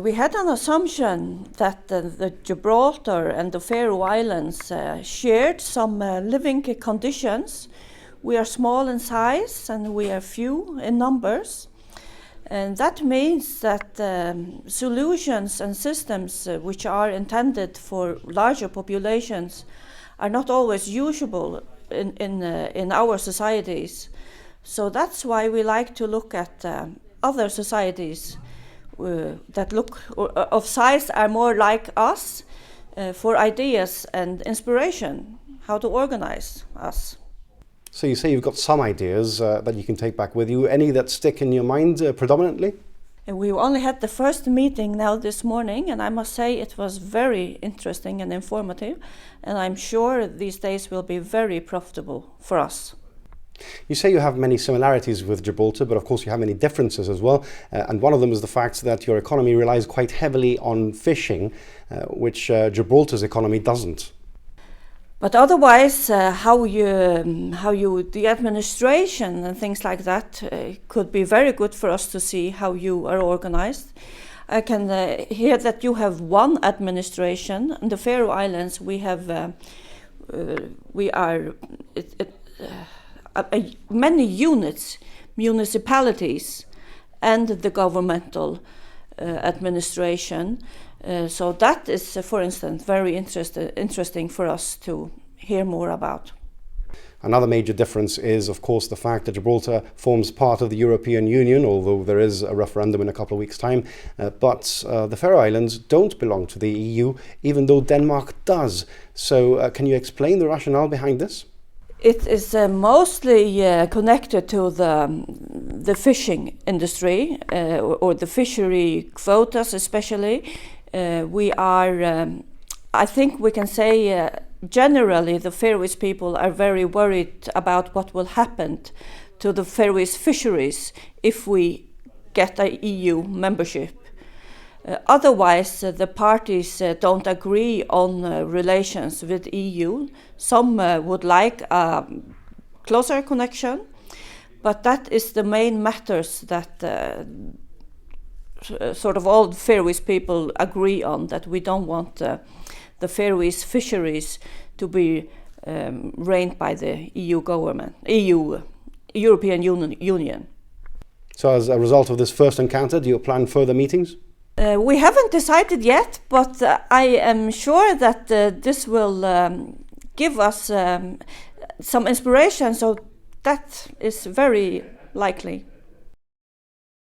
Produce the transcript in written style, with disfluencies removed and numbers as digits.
we had an assumption that the Gibraltar and the Faroe Islands shared some living conditions. We are small in size and we are few in numbers. And that means that solutions and systems which are intended for larger populations are not always usable in our societies. So that's why we like to look at other societies that look of size are more like us for ideas and inspiration, how to organize us. So you say you've got some ideas that you can take back with you. Any that stick in your mind predominantly? And we only had the first meeting now this morning, and I must say it was very interesting and informative, and I'm sure these days will be very profitable for us. You say you have many similarities with Gibraltar, but of course you have many differences as well. And one of them is the fact that your economy relies quite heavily on fishing, which Gibraltar's economy doesn't. But otherwise, the administration and things like that could be very good for us to see how you are organized. I can hear that you have one administration. In the Faroe Islands, we have many units, municipalities, and the governmental administration. So that is, for instance, very interesting for us to hear more about. Another major difference is, of course, the fact that Gibraltar forms part of the European Union, although there is a referendum in a couple of weeks' time. But the Faroe Islands don't belong to the EU, even though Denmark does. So can you explain the rationale behind this? It is mostly connected to the fishing industry or the fishery quotas especially. We are, I think we can say generally the Faroese people are very worried about what will happen to the Faroese fisheries if we get a EU membership. Otherwise, the parties don't agree on relations with EU. Some would like a closer connection, but that is the main matters that sort of all Faroese people agree on, that we don't want the Faroese fisheries to be reigned by the EU government, European Union. So as a result of this first encounter, do you plan further meetings? We haven't decided yet, but I am sure that this will give us some inspiration, so that is very likely.